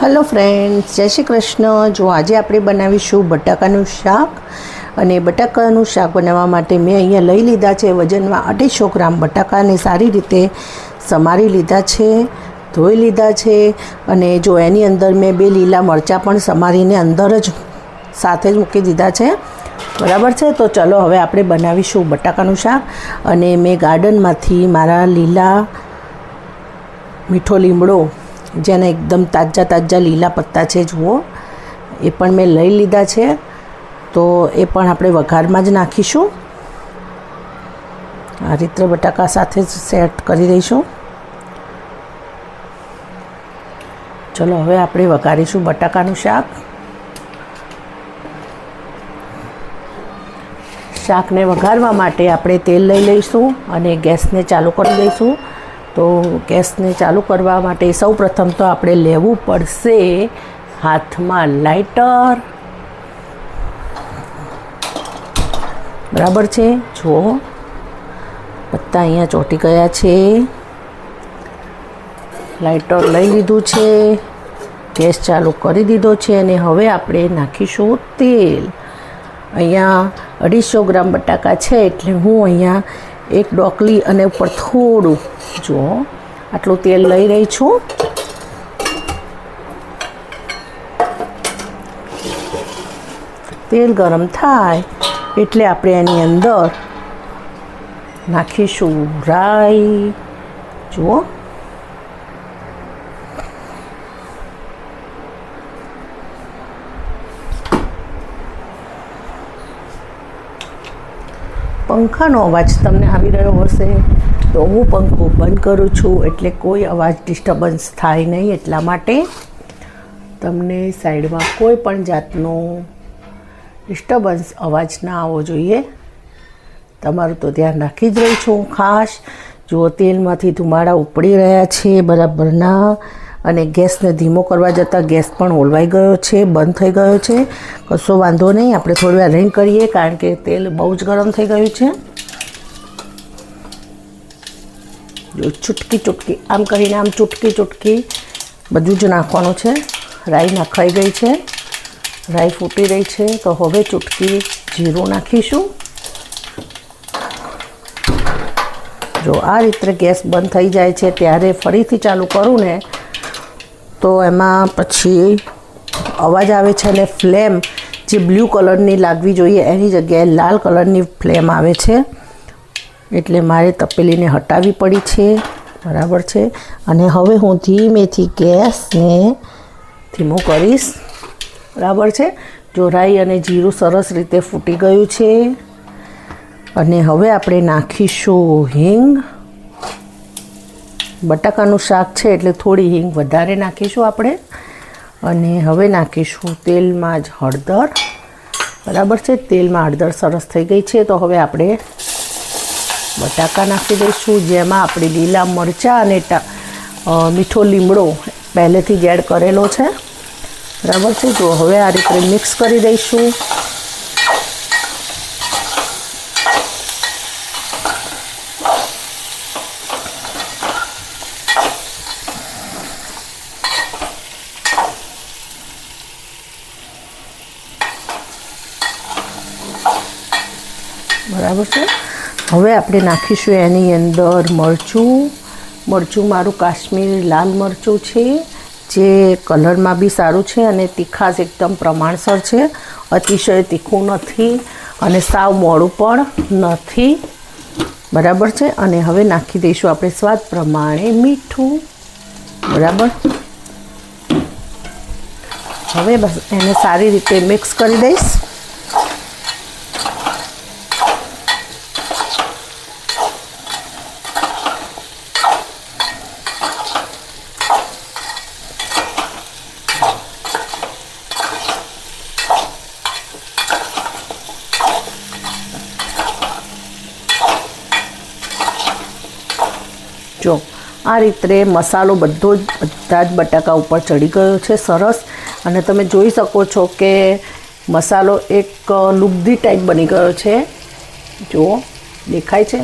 Hello friends, जय श्री कृष्ण। जो आज આપણે બનાવીશું બટાકાનું શાક અને બટાકાનું શાક બનાવવા માટે મેં અહીંયા લઈ લીધા છે વજનમાં 250 ગ્રામ બટાકાને સારી રીતે સમારી લીધા છે, ધોઈ લીધા છે અને જો એની અંદર મેં 2 લીલા મરચાં પણ સમારીને અંદર જ સાથે જ મૂકી દીધા છે। બરાબર છે। તો ચલો હવે આપણે બનાવીશું બટાકાનું શાક અને મેં ગાર્ડનમાંથી મારા લીલા મીઠો લીમડો જેને एकदम ताजा ताजा लीला पत्ता है जुओ ए पण मैं लई लीधा है। तो ए पण आपणे वघारमां ज नाखीशुं। आ रीते बटाका साथे सेट करी दईशुं। चलो हवे आपणे वघारीशुं बटाकानुं शाक। शाकने वघारवा माटे आपणे तेल लई लईशुं अने गैसने चालू करी दईशुं। तो गैस ने चालू करवा माटे सौ प्रथम तो आपणे लेवू पड़शे हाथ में लाइटर। बराबर है। जो पत्ता अहींया ચોંટી गया है। लाइटर लई लीधुं छे, गैस चालू करी दीधो छे अने हवे आपणे नाखीशुं तेल। अहींया 250 ग्राम बटाका है एटले हूँ अहींया एक डोकली अने उपर थोड़ू जो आटलू तेल लई रही छूं। तेल गरम थाय एटले आपणे एनी अंदर नाखीशुं राई। जुओ पंखानो अवाज तमने आवी रह्यो हशे तो हूँ पंखो बंद करूँ छूँ एटले कोई अवाज डिस्टर्बन्स थाय नहीं। एटला माटे तमने साइड में कोई पण जातनो डिस्टर्बन्स अवाज ना आवो जोईए। तमारुं तो ध्यान राखी ज रही छूँ खास। जो तेलमांथी धुमाड़ा उपड़ी रह्या छे बराबरना अने गैस ने धीमो करवा जता गैस पण ओलवाई गयो छे, बंद थई गयो छे। कशो वांधो नहीं, आपणे थोड़ी वार रहीने करीए कारण के तेल बहु ज गरम थई गयुं छे। जो चुटकी चुटकी आम करीने आम चुटकी चुटकी बधुं ज नाखवानुं छे। राई नाखाई गई छे, राई फूटी रही छे। तो हवे चुटकी जीरुं नाखीशुं। जो आ रीते गैस बंद थई जाय छे त्यारे फरीथी चालू करूँ ने तो एमां पछी अवाज आवे छे अने फ्लेम जे ब्लू कलरनी लागवी जोईए एनी जग्याए लाल कलरनी फ्लेम आवे छे एटले मारे तपेलीने हटावी पड़ी छे। बराबर छे। अने हवे हूँ धीमेथी गैसने धीमो करीश। बराबर छे। जो राई अने जीरुं सरस रीते फूटी गयुं छे अने हवे आपणे नाखीशुं हींग। बटाकानुं शाक छे एटले थोड़ी हींग वधारे नाखीशुं आपणे। अने हवे नाखीशुं तेलमां ज हळदर। बराबर छे। तेलमां हळदर सरस थई गई छे तो हवे आपणे बटाका नाखी दईशुं जेमां आपणे लीला मरचां अने मीठो લીમડો પહેલેથી જ એડ કરેલો છે। बराबर छे। जो हवे आ रीते मिक्स करी दईशुं। बराबर है। हवे आपणे नाखीशुं एनी अंदर मरचुं। मरचुं मारुं काश्मीरी लाल मरचुं छे जे कलर में भी सारूं छे अने तीखाश एकदम प्रमाणसर छे। अतिशय तीखुं नथी अने साव मोडुं पण नथी। बराबर छे। अने हवे नाखी दईशुं आपणे स्वाद प्रमाणे मीठुं। बराबर। हवे बस एने सारी रीते मिक्स करी दईश। जो आ रीते मसालो बधो बधा ज बटाका उपर चढ़ी गयो छे सरस। अने तमे जोई शको छो कि मसालो एक लुगदी टाइप बनी गयो छे। जो देखाय छे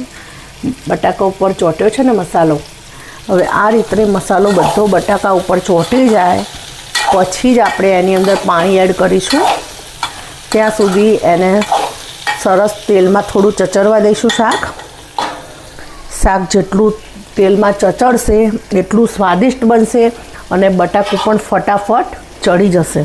बटाका उपर ચોંટ્યો छे ने मसालो। हवे आ रीते मसालो बधो बटाका उपर ચોંટી जाए પછી જ આપણે એની અંદર પાણી એડ કરીશું. ત્યાં સુધી એને સરસ તેલમાં થોડું ચચરવા દઈશું. શાક જેટલું તેલમાં ચચળશે એટલું સ્વાદિષ્ટ બનશે અને બટાકું પણ ફટાફટ ચડી જશે.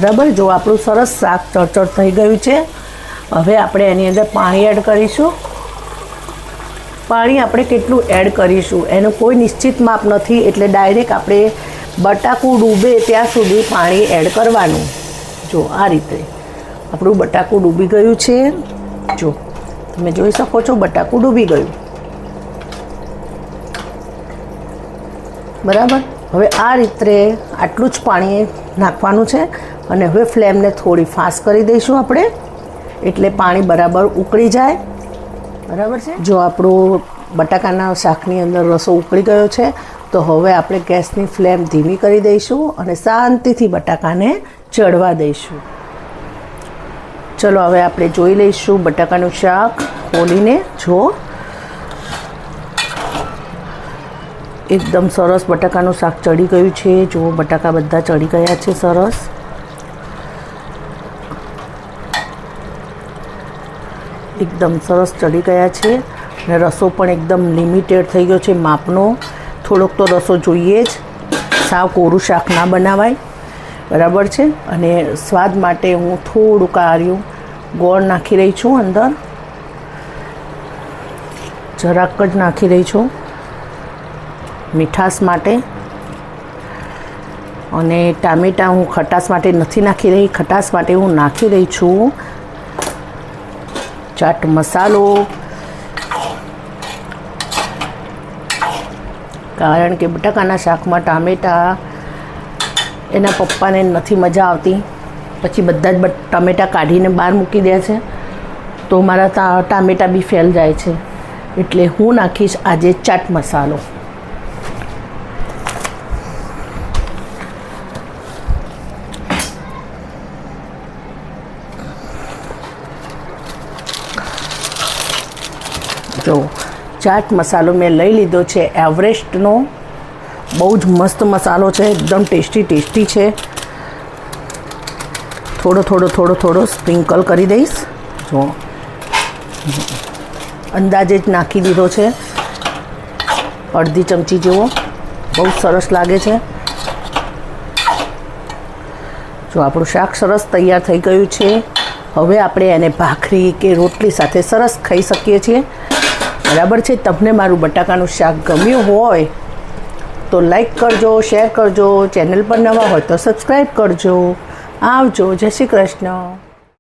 બરાબર, જો આપણું સરસ શાક ચડચડ થઈ ગયું છે. હવે આપણે એની અંદર પાણી એડ કરીશું. પાણી આપણે કેટલું એડ કરીશું એનું કોઈ નિશ્ચિત માપ નથી, એટલે ડાયરેક્ટ આપણે બટાકું ડૂબે ત્યાં સુધી પાણી એડ કરવાનું. જો આ રીતે આપણું બટાકું ડૂબી ગયું છે. જો તમે જોઈ શકો છો બટાકું ડૂબી ગયું. બરાબર, હવે આ રીતે આટલું જ પાણી નાખવાનું છે અને હવે ફ્લેમને થોડી ફાસ્ટ કરી દઈશું આપણે, એટલે પાણી બરાબર ઉકળી જાય. બરાબર છે. જો આપણું બટાકાના શાકની અંદર રસો ઉકળી ગયો છે તો હવે આપણે ગેસની ફ્લેમ ધીમી કરી દઈશું અને શાંતિથી બટાકાને ચડવા દઈશું. ચલો હવે આપણે જોઈ લઈશું બટાકાનું શાક ખોલીને. જો એકદમ સરસ બટાકાનું શાક ચડી ગયું છે. જો બટાકા બધા ચડી ગયા છે સરસ. એકદમ સરસ ચડી ગયા છે અને રસો પણ એકદમ લિમિટેડ થઈ ગયો છે માપનો. થોડોક તો રસો જોઈએ જ, સાવ કોરું શાક ના બનાવાય. બરાબર છે. અને સ્વાદ માટે હું થોડું કાળું ગોળ નાખી રહી છું અંદર, જરાક જ નાખી રહી છું મીઠાશ માટે. અને ટામેટાં હું ખટાશ માટે નથી નાખી રહી, ખટાશ માટે હું નાખી રહી છું ચાટ મસાલો. કારણ કે બટાકાના શાકમાં ટામેટાં એના પપ્પાને નથી મજા આવતી, પછી બધા જ ટામેટાં કાઢીને બહાર મૂકી દે છે, તો મારા ટામેટાં બી ફેલ જાય છે. એટલે હું નાખીશ આજે ચાટ મસાલો. જો ચાટ મસાલો મેં લઈ લીધો છે એવરેસ્ટનો, બહુ જ મસ્ત મસાલો છે, એકદમ ટેસ્ટી છે. થોડો સ્પ્રિંકલ કરી દઈશ. જો અંદાજે જ નાખી દીધો છે, અડધી ચમચી જેવો. બહુ સરસ લાગે છે. જો આપણું શાક સરસ તૈયાર થઈ ગયું છે. હવે આપણે એને ભાખરી કે રોટલી સાથે સરસ ખાઈ શકીએ છીએ. બરાબર છે. તમને મારું બટાકાનું શાક ગમ્યું હોય તો લાઈક કરજો, શેર કરજો. ચેનલ પર નવા હોય તો સબસ્ક્રાઈબ કરજો. આવજો. જય શ્રી કૃષ્ણ.